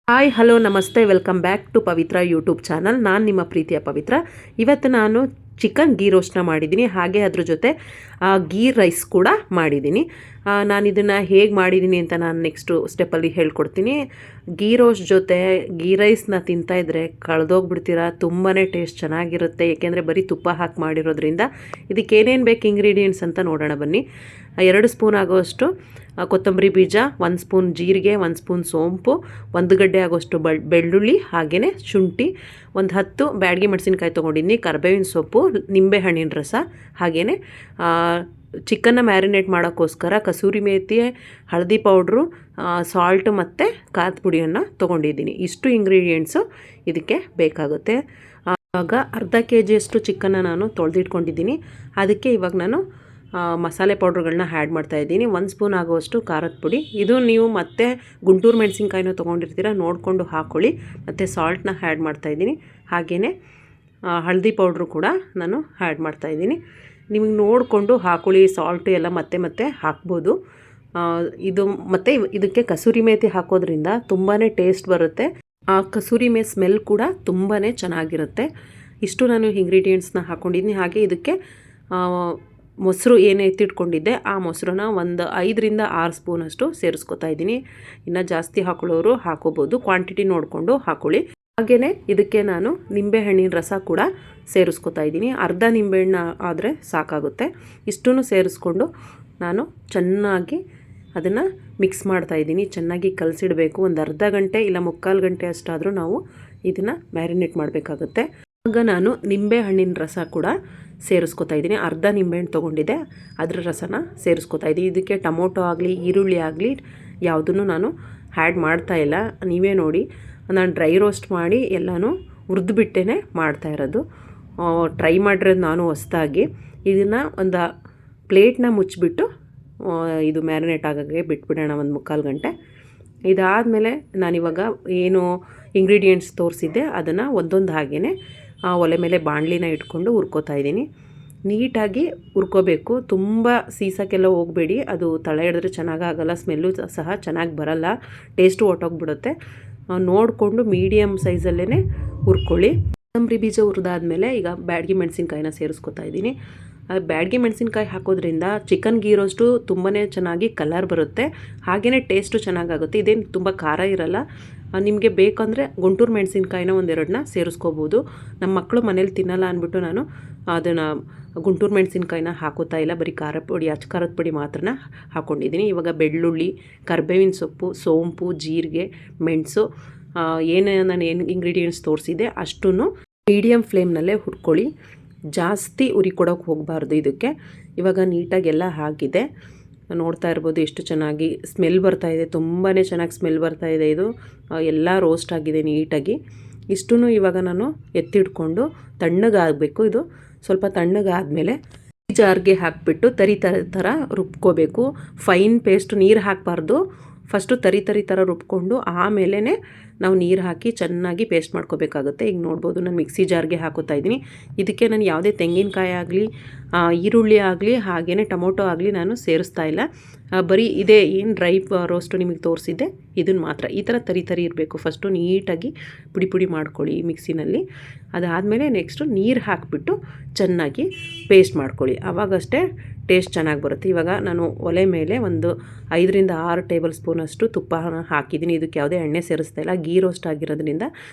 Hi hello ನಮಸ್ತೆ welcome back to Pavitra YouTube channel. ನಾನು ನಿಮ್ಮ ಪ್ರೀತಿಯ ಪವಿತ್ರ. ಇವತ್ತು ನಾನು ಚಿಕನ್ ಗೀ ರೋಸ್ಟ್ನ ಮಾಡಿದ್ದೀನಿ, ಹಾಗೆ ಅದ್ರ ಜೊತೆ ಗೀ ರೈಸ್ ಕೂಡ ಮಾಡಿದ್ದೀನಿ. ನಾನು ಇದನ್ನು ಹೇಗೆ ಮಾಡಿದ್ದೀನಿ ಅಂತ ನಾನು ನೆಕ್ಸ್ಟು ಸ್ಟೆಪ್ಪಲ್ಲಿ ಹೇಳ್ಕೊಡ್ತೀನಿ. ಗೀ ರೋಸ್ಟ್ ಜೊತೆ ಗೀ ರೈಸ್ನ ತಿಂತಾಯಿದ್ರೆ ಕಳೆದೋಗ್ಬಿಡ್ತೀರಾ, ತುಂಬಾ ಟೇಸ್ಟ್ ಚೆನ್ನಾಗಿರುತ್ತೆ. ಏಕೆಂದರೆ ಬರೀ ತುಪ್ಪ ಹಾಕಿ ಮಾಡಿರೋದ್ರಿಂದ. ಇದಕ್ಕೆ ಏನೇನು ಬೇಕು ಇಂಗ್ರೀಡಿಯೆಂಟ್ಸ್ ಅಂತ ನೋಡೋಣ ಬನ್ನಿ. 2 ಸ್ಪೂನ್ ಆಗೋಷ್ಟು ಕೊತ್ತಂಬರಿ ಬೀಜ, 1 ಸ್ಪೂನ್ ಜೀರಿಗೆ, 1 ಸ್ಪೂನ್ ಸೋಂಪು, 1 ಗಡ್ಡೆ ಆಗೋಷ್ಟು ಬೆಳ್ಳುಳ್ಳಿ, ಹಾಗೆಯೇ ಶುಂಠಿ, ಒಂದು 10 ಬ್ಯಾಡಗಿ ಮೆಣಸಿನ್ಕಾಯಿ ತೊಗೊಂಡಿದ್ದೀನಿ, ಕರಿಬೇವಿನ ಸೊಪ್ಪು, ನಿಂಬೆಹಣ್ಣಿನ ರಸ, ಹಾಗೆಯೇ ಚಿಕನ್ನ ಮ್ಯಾರಿನೇಟ್ ಮಾಡೋಕ್ಕೋಸ್ಕರ ಕಸೂರಿ ಮೇಥಿ, ಹಳದಿ ಪೌಡ್ರು, ಸಾಲ್ಟು ಮತ್ತು ಖಾರದ ಪುಡಿಯನ್ನು ತೊಗೊಂಡಿದ್ದೀನಿ. ಇಷ್ಟು ಇಂಗ್ರೀಡಿಯೆಂಟ್ಸು ಇದಕ್ಕೆ ಬೇಕಾಗುತ್ತೆ. ಆಗ ಅರ್ಧ KGಯಷ್ಟು ಚಿಕನ್ನ ನಾನು ತೊಳೆದಿಟ್ಕೊಂಡಿದ್ದೀನಿ. ಅದಕ್ಕೆ ಇವಾಗ ನಾನು ಮಸಾಲೆ ಪೌಡ್ರುಗಳನ್ನ ಆ್ಯಡ್ ಮಾಡ್ತಾಯಿದ್ದೀನಿ. 1 ಸ್ಪೂನ್ ಆಗುವಷ್ಟು ಖಾರದ ಪುಡಿ. ಇದು ನೀವು ಮತ್ತೆ ಗುಂಟೂರು ಮೆಣಸಿನ್ಕಾಯಿನೂ ತೊಗೊಂಡಿರ್ತೀರ, ನೋಡಿಕೊಂಡು ಹಾಕ್ಕೊಳ್ಳಿ. ಮತ್ತು ಸಾಲ್ಟನ್ನ ಆ್ಯಡ್ ಮಾಡ್ತಾಯಿದ್ದೀನಿ. ಹಾಗೆಯೇ ಹಳದಿ ಪೌಡ್ರು ಕೂಡ ನಾನು ಆ್ಯಡ್ ಮಾಡ್ತಾಯಿದ್ದೀನಿ. ನಿಮಗೆ ನೋಡಿಕೊಂಡು ಹಾಕ್ಕೊಳ್ಳಿ. ಸಾಲ್ಟು ಎಲ್ಲ ಮತ್ತೆ ಹಾಕ್ಬೋದು. ಇದು ಮತ್ತು ಇದಕ್ಕೆ ಕಸೂರಿ ಮೇಥಿ ಹಾಕೋದ್ರಿಂದ ತುಂಬಾ ಟೇಸ್ಟ್ ಬರುತ್ತೆ. ಆ ಕಸೂರಿ ಮೇಥಿ ಸ್ಮೆಲ್ ಕೂಡ ತುಂಬಾ ಚೆನ್ನಾಗಿರುತ್ತೆ. ಇಷ್ಟು ನಾನು ಇಂಗ್ರೀಡಿಯೆಂಟ್ಸ್ನ ಹಾಕ್ಕೊಂಡಿದ್ದೀನಿ. ಹಾಗೆ ಇದಕ್ಕೆ ಮೊಸರು ಏನು ಎತ್ತಿಟ್ಕೊಂಡಿದ್ದೆ ಆ ಮೊಸರನ್ನ ಒಂದು 5ರಿಂದ 6 ಸ್ಪೂನಷ್ಟು ಸೇರಿಸ್ಕೊತಾ ಇದ್ದೀನಿ. ಇನ್ನು ಜಾಸ್ತಿ ಹಾಕೊಳ್ಳೋರು ಹಾಕೋಬೋದು, ಕ್ವಾಂಟಿಟಿ ನೋಡಿಕೊಂಡು ಹಾಕ್ಕೊಳ್ಳಿ. ಹಾಗೆಯೇ ಇದಕ್ಕೆ ನಾನು ನಿಂಬೆಹಣ್ಣಿನ ರಸ ಕೂಡ ಸೇರಿಸ್ಕೊತಾ ಇದ್ದೀನಿ. ಅರ್ಧ ನಿಂಬೆಹಣ್ಣು ಆದರೆ ಸಾಕಾಗುತ್ತೆ. ಇಷ್ಟನ್ನು ಸೇರಿಸ್ಕೊಂಡು ನಾನು ಚೆನ್ನಾಗಿ ಅದನ್ನು ಮಿಕ್ಸ್ ಮಾಡ್ತಾಯಿದ್ದೀನಿ. ಚೆನ್ನಾಗಿ ಕಲಸಿಡಬೇಕು. ಒಂದು ಅರ್ಧ ಗಂಟೆ ಇಲ್ಲ 3/4 ಗಂಟೆ ಅಷ್ಟಾದರೂ ನಾವು ಇದನ್ನು ಮ್ಯಾರಿನೇಟ್ ಮಾಡಬೇಕಾಗುತ್ತೆ. ಆಗ ನಾನು ನಿಂಬೆಹಣ್ಣಿನ ರಸ ಕೂಡ ಸೇರಿಸ್ಕೊತಾ ಇದ್ದೀನಿ. ಅರ್ಧ ನಿಂಬೆಹಣ್ಣು ತೊಗೊಂಡಿದ್ದೆ, ಅದರ ರಸನ ಸೇರಿಸ್ಕೊತಾ ಇದ್ದೀನಿ. ಇದಕ್ಕೆ ಟೊಮೊಟೊ ಆಗಲಿ ಈರುಳ್ಳಿ ಆಗಲಿ ಯಾವುದನ್ನು ನಾನು ಆ್ಯಡ್ ಮಾಡ್ತಾಯಿಲ್ಲ. ನೀವೇ ನೋಡಿ, ನಾನು ಡ್ರೈ ರೋಸ್ಟ್ ಮಾಡಿ ಎಲ್ಲನೂ ಹುರಿದ್ಬಿಟ್ಟೇ ಮಾಡ್ತಾಯಿರೋದು. ಟ್ರೈ ಮಾಡಿರೋದು ನಾನು ಹೊಸ್ದಾಗಿ. ಇದನ್ನು ಒಂದು ಪ್ಲೇಟ್ನ ಮುಚ್ಚಿಬಿಟ್ಟು ಇದು ಮ್ಯಾರಿನೇಟ್ ಆಗೋಕ್ಕೆ ಬಿಟ್ಬಿಡೋಣ ಒಂದು 3/4 ಗಂಟೆ. ಇದಾದಮೇಲೆ ನಾನಿವಾಗ ಏನು ಇಂಗ್ರೀಡಿಯೆಂಟ್ಸ್ ತೋರಿಸಿದ್ದೆ ಅದನ್ನು ಒಂದೊಂದು ಹಾಗೇ ಒಲೆ ಮೇಲೆ ಬಾಣಲಿನ ಇಟ್ಕೊಂಡು ಹುರ್ಕೋತಾ ಇದ್ದೀನಿ. ನೀಟಾಗಿ ಹುರ್ಕೋಬೇಕು. ತುಂಬ ಸೀಸಕ್ಕೆಲ್ಲ ಹೋಗಬೇಡಿ, ಅದು ತಳ ಹಿಡಿದ್ರೆ ಚೆನ್ನಾಗಾಗಲ್ಲ, ಸ್ಮೆಲ್ಲು ಸಹ ಚೆನ್ನಾಗಿ ಬರಲ್ಲ, ಟೇಸ್ಟು ಹೊರ್ಟೋಗ್ಬಿಡುತ್ತೆ. ನೋಡಿಕೊಂಡು ಮೀಡಿಯಮ್ ಸೈಜಲ್ಲೇ ಹುರ್ಕೊಳ್ಳಿ. ಕೊತ್ತಂಬರಿ ಬೀಜ ಹುರಿದಾದ್ಮೇಲೆ ಈಗ ಬ್ಯಾಡಗಿ ಮೆಣಸಿನ್ಕಾಯಿನ ಸೇರಿಸ್ಕೊತಾ ಇದ್ದೀನಿ. ಬ್ಯಾಡಗಿ ಮೆಣಸಿನ್ಕಾಯಿ ಹಾಕೋದ್ರಿಂದ ಚಿಕನ್ ಗೀ ರೋಸ್ಟು ತುಂಬಾ ಚೆನ್ನಾಗಿ ಕಲರ್ ಬರುತ್ತೆ, ಹಾಗೆಯೇ ಟೇಸ್ಟು ಚೆನ್ನಾಗಾಗುತ್ತೆ. ಇದೇನು ತುಂಬ ಖಾರ ಇರಲ್ಲ. ನಿಮಗೆ ಬೇಕಂದರೆ ಗುಂಟೂರು ಮೆಣಸಿನ್ಕಾಯಿನ 1-2ನ ಸೇರಿಸ್ಕೋಬೋದು. ನಮ್ಮ ಮಕ್ಕಳು ಮನೇಲಿ ತಿನ್ನಲ್ಲ ಅಂದ್ಬಿಟ್ಟು ನಾನು ಅದನ್ನು ಗುಂಟೂರು ಮೆಣಸಿನ್ಕಾಯಿನ ಹಾಕೋತಾ ಇಲ್ಲ, ಬರೀ ಖಾರದ ಪುಡಿ ಖಾರದ ಪುಡಿ ಮಾತ್ರನ ಹಾಕ್ಕೊಂಡಿದ್ದೀನಿ. ಇವಾಗ ಬೆಳ್ಳುಳ್ಳಿ, ಕರಿಬೇವಿನ ಸೊಪ್ಪು, ಸೋಂಪು, ಜೀರಿಗೆ, ಮೆಣಸು, ನಾನು ಇಂಗ್ರೀಡಿಯೆಂಟ್ಸ್ ತೋರಿಸಿದೆ ಅಷ್ಟೂ ಮೀಡಿಯಮ್ ಫ್ಲೇಮ್ನಲ್ಲೇ ಹುರ್ಕೊಳ್ಳಿ. ಜಾಸ್ತಿ ಉರಿ ಕೊಡೋಕೆ ಹೋಗಬಾರ್ದು ಇದಕ್ಕೆ. ಇವಾಗ ನೀಟಾಗಿ ಎಲ್ಲ ಹಾಕಿದೆ, ನೋಡ್ತಾ ಇರ್ಬೋದು ಎಷ್ಟು ಚೆನ್ನಾಗಿ ಸ್ಮೆಲ್ ಬರ್ತಾಯಿದೆ. ತುಂಬಾ ಚೆನ್ನಾಗಿ ಸ್ಮೆಲ್ ಬರ್ತಾಯಿದೆ. ಇದು ಎಲ್ಲ ರೋಸ್ಟ್ ಆಗಿದೆ ನೀಟಾಗಿ. ಇಷ್ಟೂ ಇವಾಗ ನಾನು ಎತ್ತಿಡ್ಕೊಂಡು ತಣ್ಣಗಾಗಬೇಕು. ಇದು ಸ್ವಲ್ಪ ತಣ್ಣಗಾದಮೇಲೆ ಜಾರ್ಗೆ ಹಾಕಿಬಿಟ್ಟು ತರಿ ಥರ ರುಬ್ಕೋಬೇಕು. ಫೈನ್ ಪೇಸ್ಟ್ ನೀರು ಹಾಕಬಾರ್ದು. ಫಸ್ಟು ತರಿ ಥರ ರುಬ್ಕೊಂಡು ಆಮೇಲೆ ನಾವು ನೀರು ಹಾಕಿ ಚೆನ್ನಾಗಿ ಪೇಸ್ಟ್ ಮಾಡ್ಕೋಬೇಕಾಗುತ್ತೆ. ಈಗ ನೋಡ್ಬೋದು ನಾನು ಮಿಕ್ಸಿ ಜಾರ್ಗೆ ಹಾಕೋತಾ ಇದ್ದೀನಿ. ಇದಕ್ಕೆ ನಾನು ಯಾವುದೇ ತೆಂಗಿನಕಾಯಿ ಆಗಲಿ, ಈರುಳ್ಳಿ ಆಗಲಿ, ಹಾಗೆಯೇ ಟೊಮೊಟೊ ಆಗಲಿ ನಾನು ಸೇರಿಸ್ತಾ ಇಲ್ಲ. ಬರೀ ಇದೇ ಏನು ಡ್ರೈ ರೋಸ್ಟು ನಿಮಗೆ ತೋರಿಸಿದ್ದೆ ಇದನ್ನು ಮಾತ್ರ. ಈ ಥರ ತರಿ ಇರಬೇಕು. ಫಸ್ಟು ನೀಟಾಗಿ ಪುಡಿ ಮಾಡ್ಕೊಳ್ಳಿ ಮಿಕ್ಸಿನಲ್ಲಿ. ಅದಾದಮೇಲೆ ನೆಕ್ಸ್ಟು ನೀರು ಹಾಕಿಬಿಟ್ಟು ಚೆನ್ನಾಗಿ ಪೇಸ್ಟ್ ಮಾಡ್ಕೊಳ್ಳಿ. ಆವಾಗಷ್ಟೇ ಟೇಸ್ಟ್ ಚೆನ್ನಾಗಿ ಬರುತ್ತೆ. ಇವಾಗ ನಾನು ಒಲೆ ಮೇಲೆ ಒಂದು 5ರಿಂದ 6 ಟೇಬಲ್ ಸ್ಪೂನಷ್ಟು ತುಪ್ಪನ ಹಾಕಿದ್ದೀನಿ. ಇದಕ್ಕೆ ಯಾವುದೇ ಎಣ್ಣೆ ಸೇರಿಸ್ತಾ ಇಲ್ಲ, ಗೀ ರೋಸ್ಟ್ ಆಗಿರೋದ್ರಿಂದ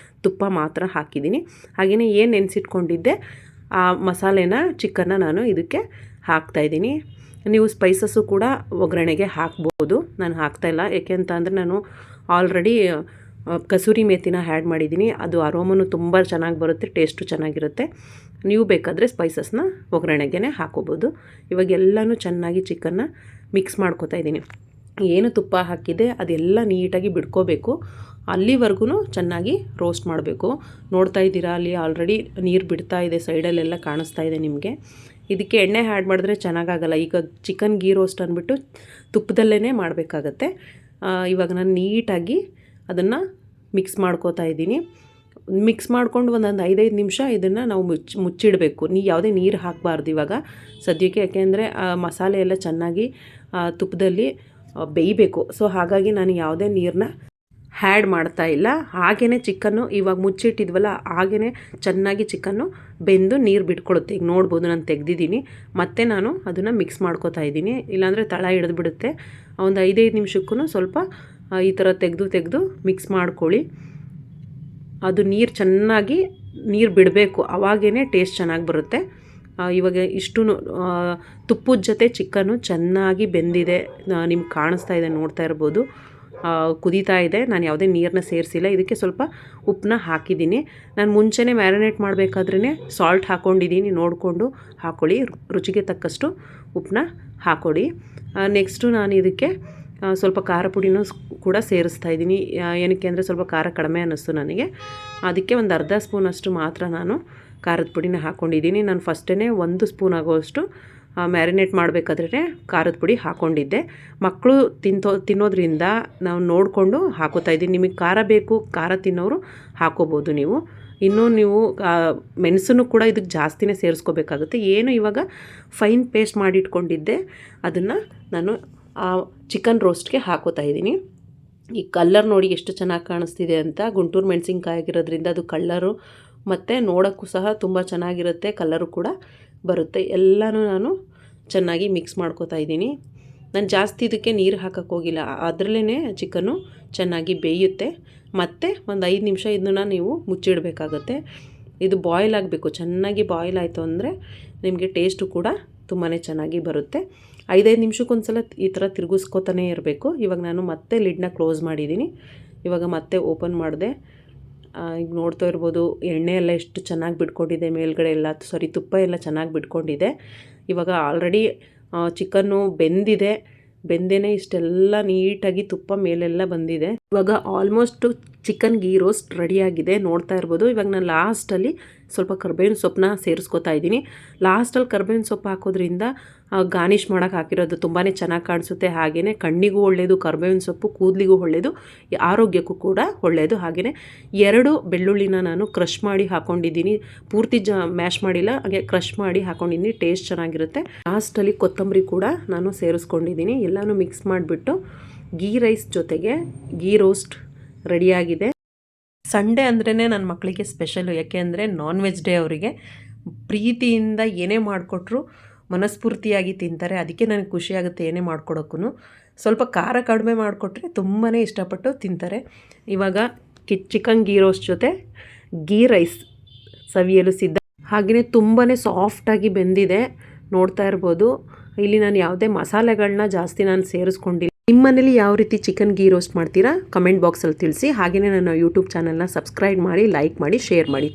ತುಪ್ಪ ಮಾತ್ರ ಹಾಕಿದ್ದೀನಿ. ಹಾಗೆಯೇ ಏನು ನೆನೆಸಿಟ್ಕೊಂಡಿದ್ದೆ ಆ ಮಸಾಲೆನ ಚಿಕನ್ನ ನಾನು ಇದಕ್ಕೆ ಹಾಕ್ತಾಯಿದ್ದೀನಿ. ನೀವು ಸ್ಪೈಸಸ್ಸು ಕೂಡ ಒಗ್ಗರಣೆಗೆ ಹಾಕ್ಬೋದು. ನಾನು ಹಾಕ್ತಾಯಿಲ್ಲ, ಏಕೆ ಅಂತ ಅಂದರೆ ನಾನು ಆಲ್ರೆಡಿ ಕಸೂರಿ ಮೇಥಿನ ಆ್ಯಡ್ ಮಾಡಿದ್ದೀನಿ. ಅದು ಅರೋಮನು ತುಂಬ ಚೆನ್ನಾಗಿ ಬರುತ್ತೆ, ಟೇಸ್ಟು ಚೆನ್ನಾಗಿರುತ್ತೆ. ನೀವು ಬೇಕಾದರೆ ಸ್ಪೈಸಸ್ನ ಒಗ್ಗರಣೆಗೆ ಹಾಕೋಬೋದು. ಇವಾಗ ಎಲ್ಲನೂ ಚೆನ್ನಾಗಿ ಚಿಕನ್ನ ಮಿಕ್ಸ್ ಮಾಡ್ಕೋತಾ ಇದ್ದೀನಿ. ಏನು ತುಪ್ಪ ಹಾಕಿದೆ ಅದೆಲ್ಲ ನೀಟಾಗಿ ಬಿಡ್ಕೋಬೇಕು. ಅಲ್ಲಿವರೆಗೂ ಚೆನ್ನಾಗಿ ರೋಸ್ಟ್ ಮಾಡಬೇಕು. ನೋಡ್ತಾ ಇದ್ದೀರಾ, ಅಲ್ಲಿ ಆಲ್ರೆಡಿ ನೀರು ಬಿಡ್ತಾ ಇದೆ, ಸೈಡಲ್ಲೆಲ್ಲ ಕಾಣಿಸ್ತಾ ಇದೆ ನಿಮಗೆ. ಇದಕ್ಕೆ ಎಣ್ಣೆ ಆ್ಯಡ್ ಮಾಡಿದ್ರೆ ಚೆನ್ನಾಗಾಗಲ್ಲ. ಈಗ ಚಿಕನ್ ಗೀ ರೋಸ್ಟ್ ಅಂದ್ಬಿಟ್ಟು ತುಪ್ಪದಲ್ಲೇ ಮಾಡಬೇಕಾಗತ್ತೆ. ಇವಾಗ ನಾನು ನೀಟಾಗಿ ಅದನ್ನು ಮಿಕ್ಸ್ ಮಾಡ್ಕೋತಾ ಇದ್ದೀನಿ. ಮಿಕ್ಸ್ ಮಾಡ್ಕೊಂಡು ಒಂದೊಂದು 5 ನಿಮಿಷ ಇದನ್ನು ನಾವು ಮುಚ್ಚಿಡಬೇಕು. ಯಾವುದೇ ನೀರು ಹಾಕಬಾರ್ದು ಇವಾಗ ಸದ್ಯಕ್ಕೆ, ಯಾಕೆಂದರೆ ಮಸಾಲೆ ಎಲ್ಲ ಚೆನ್ನಾಗಿ ತುಪ್ಪದಲ್ಲಿ ಬೇಯಬೇಕು. ಸೊ ಹಾಗಾಗಿ ನಾನು ಯಾವುದೇ ನೀರನ್ನ ಹ್ಯಾಡ್ ಮಾಡ್ತಾ ಇಲ್ಲ. ಹಾಗೇ ಚಿಕನ್ನು ಇವಾಗ ಮುಚ್ಚಿಟ್ಟಿದ್ವಲ್ಲ ಹಾಗೇ ಚೆನ್ನಾಗಿ ಚಿಕನ್ನು ಬೆಂದು ನೀರು ಬಿಟ್ಕೊಳ್ಳುತ್ತೆ. ಈಗ ನೋಡ್ಬೋದು ನಾನು ತೆಗೆದಿದ್ದೀನಿ. ಮತ್ತೆ ನಾನು ಅದನ್ನು ಮಿಕ್ಸ್ ಮಾಡ್ಕೊತಾ ಇದ್ದೀನಿ, ಇಲ್ಲಾಂದರೆ ತಳ ಹಿಡಿದ್ಬಿಡುತ್ತೆ. ಒಂದು 5 ನಿಮಿಷಕ್ಕೂ ಸ್ವಲ್ಪ ಈ ಥರ ತೆಗೆದು ಮಿಕ್ಸ್ ಮಾಡ್ಕೊಳ್ಳಿ. ಅದು ನೀರು ಚೆನ್ನಾಗಿ ಬಿಡಬೇಕು, ಅವಾಗೇ ಟೇಸ್ಟ್ ಚೆನ್ನಾಗಿ ಬರುತ್ತೆ. ಇವಾಗ ಇಷ್ಟು ತುಪ್ಪದ ಜೊತೆ ಚಿಕನ್ನು ಚೆನ್ನಾಗಿ ಬೆಂದಿದೆ, ನಿಮ್ಗೆ ಕಾಣಿಸ್ತಾ ಇದೆ, ನೋಡ್ತಾ ಇರ್ಬೋದು. ಕುದೀತಾ ಇದೆ. ನಾನು ಯಾವುದೇ ನೀರನ್ನ ಸೇರಿಸಿಲ್ಲ. ಇದಕ್ಕೆ ಸ್ವಲ್ಪ ಉಪ್ಪನ್ನ ಹಾಕಿದ್ದೀನಿ. ನಾನು ಮುಂಚೆನೇ ಮ್ಯಾರಿನೇಟ್ ಮಾಡಬೇಕಾದ್ರೇ ಸಾಲ್ಟ್ ಹಾಕ್ಕೊಂಡಿದ್ದೀನಿ, ನೋಡಿಕೊಂಡು ಹಾಕ್ಕೊಳ್ಳಿ. ರುಚಿಗೆ ತಕ್ಕಷ್ಟು ಉಪ್ಪನ್ನ ಹಾಕ್ಕೊಡಿ. ನೆಕ್ಸ್ಟು ನಾನು ಇದಕ್ಕೆ ಸ್ವಲ್ಪ ಖಾರ ಪುಡಿನೂ ಕೂಡ ಸೇರಿಸ್ತಾ ಇದ್ದೀನಿ. ಏನಕ್ಕೆ ಅಂದರೆ ಸ್ವಲ್ಪ ಖಾರ ಕಡಿಮೆ ಅನ್ನಿಸ್ತು ನನಗೆ. ಅದಕ್ಕೆ ಒಂದು ಅರ್ಧ ಸ್ಪೂನಷ್ಟು ಮಾತ್ರ ನಾನು ಖಾರದ ಪುಡಿನ ಹಾಕ್ಕೊಂಡಿದ್ದೀನಿ. ನಾನು ಫಸ್ಟೇ 1 ಸ್ಪೂನ್ ಆಗೋಷ್ಟು ಮ್ಯಾರಿನೇಟ್ ಮಾಡಬೇಕಾದ್ರೆ ಖಾರದ ಪುಡಿ ಹಾಕ್ಕೊಂಡಿದ್ದೆ. ಮಕ್ಕಳು ತಿನ್ನೋದ್ರಿಂದ ನಾವು ನೋಡಿಕೊಂಡು ಹಾಕೋತಾ ಇದ್ದೀನಿ. ನಿಮಗೆ ಖಾರ ಬೇಕು, ಖಾರ ತಿನ್ನೋರು ಹಾಕೋಬೋದು ನೀವು. ಇನ್ನೂ ನೀವು ಮೆಣಸನ್ನು ಕೂಡ ಇದಕ್ಕೆ ಜಾಸ್ತಿನೇ ಸೇರಿಸ್ಕೋಬೇಕಾಗುತ್ತೆ. ಏನು ಇವಾಗ ಫೈನ್ ಪೇಸ್ಟ್ ಮಾಡಿಟ್ಕೊಂಡಿದ್ದೆ ಅದನ್ನು ನಾನು ಚಿಕನ್ ರೋಸ್ಟ್ಗೆ ಹಾಕೋತಾ ಇದ್ದೀನಿ. ಈ ಕಲ್ಲರ್ ನೋಡಿ ಎಷ್ಟು ಚೆನ್ನಾಗಿ ಕಾಣಿಸ್ತಿದೆ ಅಂತ. ಗುಂಟೂರು ಮೆಣಸಿನ್ಕಾಯಿ ಆಗಿರೋದ್ರಿಂದ ಅದು ಕಲ್ಲರು ಮತ್ತು ನೋಡೋಕ್ಕೂ ಸಹ ತುಂಬ ಚೆನ್ನಾಗಿರುತ್ತೆ, ಕಲ್ಲರು ಕೂಡ ಬರುತ್ತೆ. ಎಲ್ಲನೂ ನಾನು ಚೆನ್ನಾಗಿ ಮಿಕ್ಸ್ ಮಾಡ್ಕೋತಾ ಇದ್ದೀನಿ. ನಾನು ಜಾಸ್ತಿ ಇದಕ್ಕೆ ನೀರು ಹಾಕೋಕ್ಕೆ ಹೋಗಿಲ್ಲ, ಅದರಲ್ಲೇ ಚಿಕನ್ನು ಚೆನ್ನಾಗಿ ಬೇಯುತ್ತೆ. ಮತ್ತು ಒಂದು 5 ನಿಮಿಷ ಇದನ್ನು ನೀವು ಮುಚ್ಚಿಡಬೇಕಾಗತ್ತೆ. ಇದು ಬಾಯ್ಲ್ ಆಗಬೇಕು, ಚೆನ್ನಾಗಿ ಬಾಯ್ಲ್ ಆಯಿತು ಅಂದರೆ ನಿಮಗೆ ಟೇಸ್ಟು ಕೂಡ ತುಂಬಾ ಚೆನ್ನಾಗಿ ಬರುತ್ತೆ. 5 ನಿಮಿಷಕ್ಕೊಂದ್ಸಲ ಈ ಥರ ತಿರುಗಿಸ್ಕೋತಾನೇ ಇರಬೇಕು. ಇವಾಗ ನಾನು ಮತ್ತೆ ಲಿಡ್ನ ಕ್ಲೋಸ್ ಮಾಡಿದ್ದೀನಿ. ಇವಾಗ ಮತ್ತೆ ಓಪನ್ ಮಾಡಿದೆ. ಈಗ ನೋಡ್ತಾ ಇರ್ಬೋದು ಎಣ್ಣೆ ಎಲ್ಲ ಎಷ್ಟು ಚೆನ್ನಾಗಿ ಬಿಟ್ಕೊಂಡಿದೆ ಮೇಲ್ಗಡೆ ಎಲ್ಲ, ತುಪ್ಪ ಎಲ್ಲ ಚೆನ್ನಾಗಿ ಬಿಟ್ಕೊಂಡಿದೆ. ಇವಾಗ ಆಲ್ರೆಡಿ ಚಿಕನ್ನು ಬೆಂದೇನೆ ಇಷ್ಟೆಲ್ಲ ನೀಟಾಗಿ ತುಪ್ಪ ಮೇಲೆಲ್ಲ ಬಂದಿದೆ. ಇವಾಗ ಆಲ್ಮೋಸ್ಟು ಚಿಕನ್ ಗೀ ರೋಸ್ಟ್ ರೆಡಿಯಾಗಿದೆ, ನೋಡ್ತಾ ಇರ್ಬೋದು. ಇವಾಗ ನಾನು ಲಾಸ್ಟಲ್ಲಿ ಸ್ವಲ್ಪ ಕರ್ಬೇವಿನ ಸೊಪ್ಪನ್ನ ಸೇರಿಸ್ಕೊತಾ ಇದ್ದೀನಿ. ಲಾಸ್ಟಲ್ಲಿ ಕರ್ಬೇವಿನ ಸೊಪ್ಪು ಹಾಕೋದ್ರಿಂದ ಗಾರ್ನಿಷ್ ಮಾಡೋಕೆ ಹಾಕಿರೋದು ತುಂಬಾ ಚೆನ್ನಾಗಿ ಕಾಣಿಸುತ್ತೆ. ಹಾಗೆಯೇ ಕಣ್ಣಿಗೂ ಒಳ್ಳೆಯದು ಕರ್ಬೇವಿನ ಸೊಪ್ಪು, ಕೂದಲಿಗೂ ಒಳ್ಳೆಯದು, ಆರೋಗ್ಯಕ್ಕೂ ಕೂಡ ಒಳ್ಳೆಯದು. ಹಾಗೆಯೇ 2 ಬೆಳ್ಳುಳ್ಳಿನ ನಾನು ಕ್ರಷ್ ಮಾಡಿ ಹಾಕ್ಕೊಂಡಿದ್ದೀನಿ, ಪೂರ್ತಿ ಮ್ಯಾಶ್ ಮಾಡಿಲ್ಲ, ಹಾಗೆ ಕ್ರಷ್ ಮಾಡಿ ಹಾಕ್ಕೊಂಡಿದ್ದೀನಿ, ಟೇಸ್ಟ್ ಚೆನ್ನಾಗಿರುತ್ತೆ. ಲಾಸ್ಟಲ್ಲಿ ಕೊತ್ತಂಬರಿ ಕೂಡ ನಾನು ಸೇರಿಸ್ಕೊಂಡಿದ್ದೀನಿ. ಎಲ್ಲನೂ ಮಿಕ್ಸ್ ಮಾಡಿಬಿಟ್ಟು ಗೀ ರೈಸ್ ಜೊತೆಗೆ ಗೀ ರೋಸ್ಟ್ ರೆಡಿಯಾಗಿದೆ. ಸಂಡೇ ಅಂದ್ರೇ ನನ್ನ ಮಕ್ಕಳಿಗೆ ಸ್ಪೆಷಲು, ಯಾಕೆ ಅಂದರೆ ನಾನ್ ವೆಜ್ ಡೇ. ಅವರಿಗೆ ಪ್ರೀತಿಯಿಂದ ಏನೇ ಮಾಡಿಕೊಟ್ರು ಮನಸ್ಫೂರ್ತಿಯಾಗಿ ತಿಂತಾರೆ. ಅದಕ್ಕೆ ನನಗೆ ಖುಷಿಯಾಗುತ್ತೆ ಏನೇ ಮಾಡ್ಕೊಡೋಕ್ಕೂ. ಸ್ವಲ್ಪ ಖಾರ ಕಡಿಮೆ ಮಾಡಿಕೊಟ್ರೆ ತುಂಬಾ ಇಷ್ಟಪಟ್ಟು ತಿಂತಾರೆ. ಇವಾಗ ಚಿಕನ್ ಗೀ ರೋಸ್ಟ್ ಜೊತೆ ಗೀ ರೈಸ್ ಸವಿಯಲು ಸಿದ್ಧ. ಹಾಗೆಯೇ ತುಂಬಾ ಸಾಫ್ಟಾಗಿ ಬೆಂದಿದೆ, ನೋಡ್ತಾ ಇರ್ಬೋದು. ಇಲ್ಲಿ ನಾನು ಯಾವುದೇ ಮಸಾಲೆಗಳನ್ನ ಜಾಸ್ತಿ ನಾನು ಸೇರಿಸ್ಕೊಂಡಿಲ್ಲ. ನಿಮ್ಮ ಮನೇಲಿ ಯಾವ ರೀತಿ ಚಿಕನ್ ಗೀ ರೋಸ್ಟ್ ಮಾಡ್ತೀರಾ ಕಮೆಂಟ್ ಬಾಕ್ಸಲ್ಲಿ ತಿಳಿಸಿ. ಹಾಗೆಯೇ ನನ್ನ ಯೂಟ್ಯೂಬ್ ಚಾನಲ್ನ ಸಬ್ಸ್ಕ್ರೈಬ್ ಮಾಡಿ, ಲೈಕ್ ಮಾಡಿ, ಶೇರ್ ಮಾಡಿ.